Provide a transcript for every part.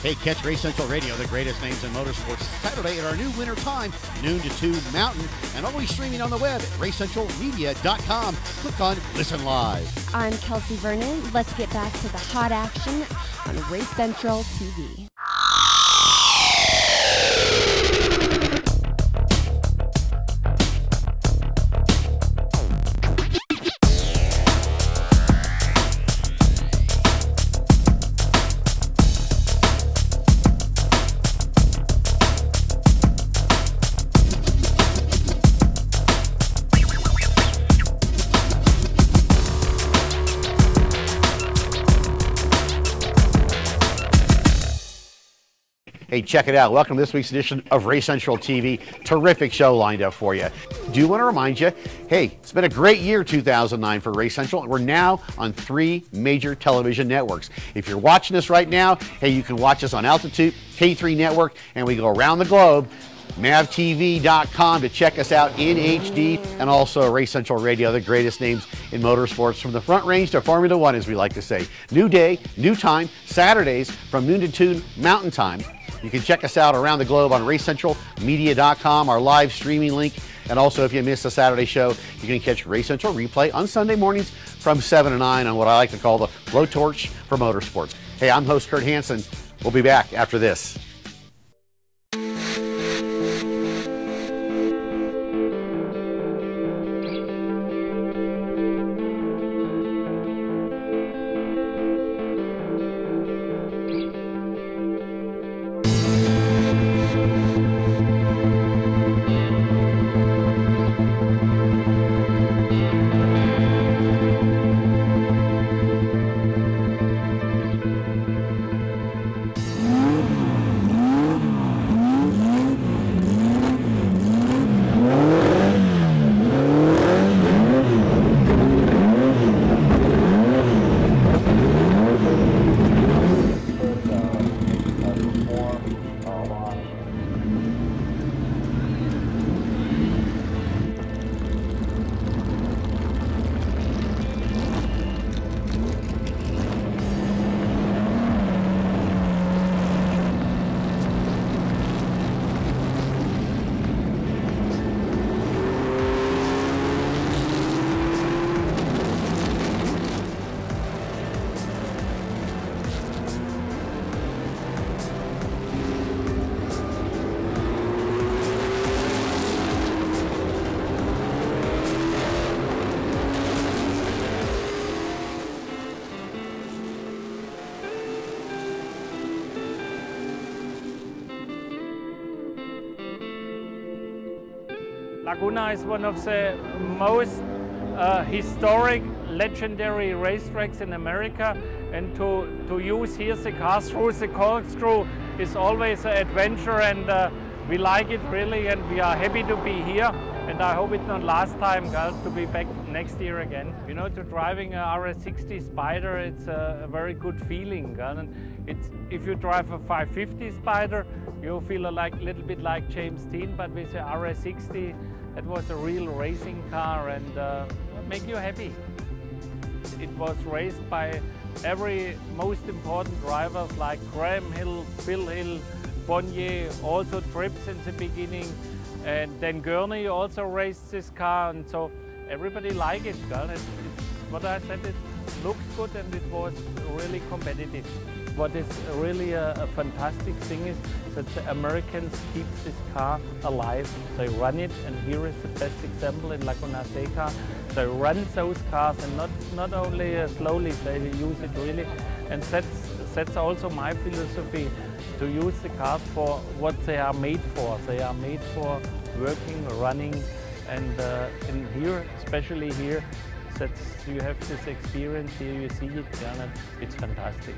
Hey, catch Race Central Radio, the greatest names in motorsports, Saturday at our new winter time, noon to 2 Mountain, and always streaming on the web at racecentralmedia.com. Click on Listen Live. I'm Kelsey Vernon. Let's get back to the hot action on Race Central TV. Hey, check it out. Welcome to this week's edition of Race Central TV. Terrific show lined up for you. Do want to remind you, hey, it's been a great year, 2009, for Race Central, and we're now on 3 major television networks. If you're watching us right now, hey, you can watch us on Altitude, K3 Network, and we go around the globe. MavTV.com to check us out in HD, and also Race Central Radio, the greatest names in motorsports from the front range to Formula One, as we like to say. New day, new time, Saturdays from noon to 2 Mountain Time. You can check us out around the globe on RaceCentralMedia.com, our live streaming link. And also, if you miss a Saturday show, you can catch Race Central replay on Sunday mornings from 7 to 9 on what I like to call the blowtorch for motorsports. Hey, I'm host Kurt Hansen. We'll be back after this. Laguna is one of the most historic, legendary racetracks in America, and to use here the car through the corkscrew is always an adventure, and we like it really, and we are happy to be here. And I hope it's not last time, girl, to be back next year again. You know, to driving a RS60 Spider, it's a very good feeling, girl. And if you drive a 550 Spider, you feel like a little bit like James Dean, but with the RS60, it was a real racing car, and make you happy. It was raced by every most important drivers like Graham Hill, Phil Hill, Bonnier, also Trips in the beginning, and then Gurney also raced this car, and so everybody liked it, girl. It's what I said, it looks good and it was really competitive. What is really a fantastic thing is that the Americans keep this car alive. They run it, and here is the best example in Laguna Seca. They run those cars, and not only slowly, they use it really. And that's also my philosophy, to use the cars for what they are made for. They are made for working, running, and in here, especially here, that you have this experience here, you see it, and it's fantastic.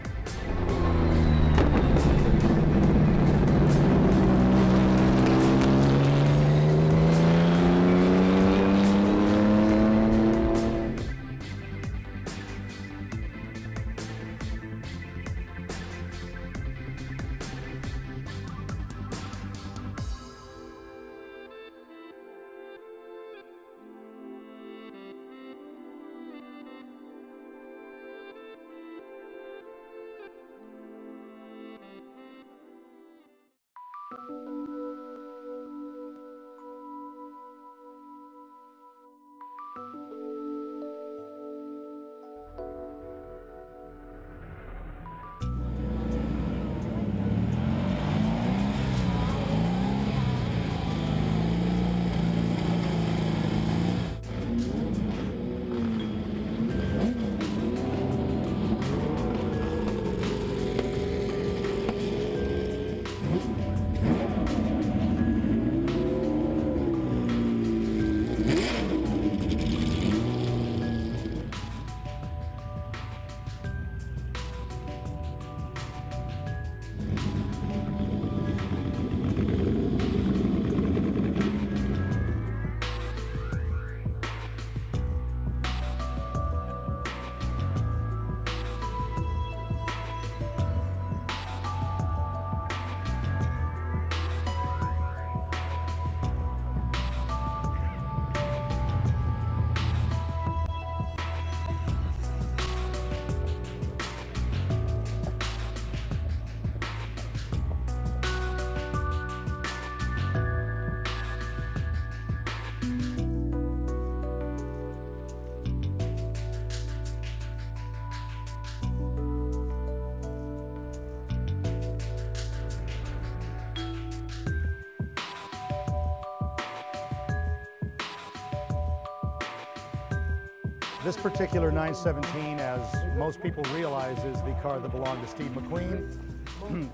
This particular 917, as most people realize, is the car that belonged to Steve McQueen.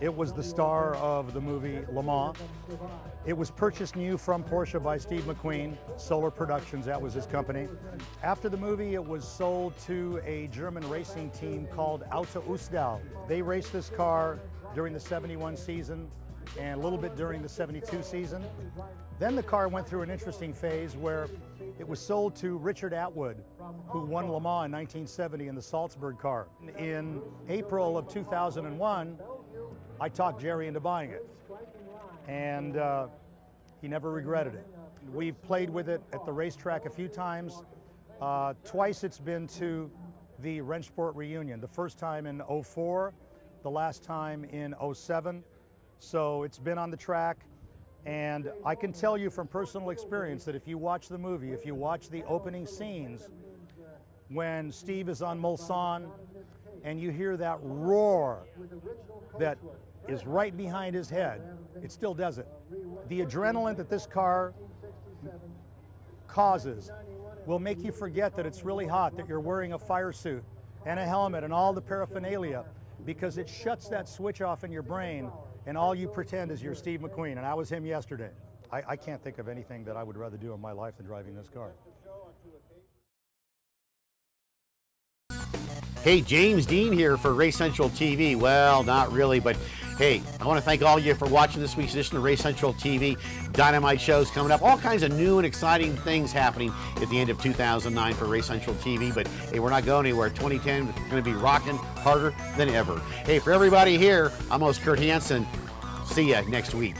It was the star of the movie Le Mans. It was purchased new from Porsche by Steve McQueen, Solar Productions, that was his company. After the movie, it was sold to a German racing team called Auto Ustal. They raced this car during the 71 season and a little bit during the 72 season. Then the car went through an interesting phase where it was sold to Richard Atwood, who won Le Mans in 1970 in the Salzburg car. In April of 2001, I talked Jerry into buying it, and he never regretted it. We've played with it at the racetrack a few times. Twice it's been to the Rennsport reunion, the first time in '04, the last time in '07. So it's been on the track, and I can tell you from personal experience that if you watch the movie, if you watch the opening scenes, when Steve is on Mulsanne and you hear that roar that is right behind his head, it still does it. The adrenaline that this car causes will make you forget that it's really hot, that you're wearing a fire suit and a helmet and all the paraphernalia, because it shuts that switch off in your brain and all you pretend is you're Steve McQueen, and I was him yesterday. I can't think of anything that I would rather do in my life than driving this car. Hey, James Dean here for Race Central TV. Well, not really, but hey, I want to thank all of you for watching this week's edition of Race Central TV. Dynamite shows coming up, all kinds of new and exciting things happening at the end of 2009 for Race Central TV. But hey, we're not going anywhere. 2010 is going to be rocking harder than ever. Hey, for everybody here, I'm host Kurt Hansen. See ya next week.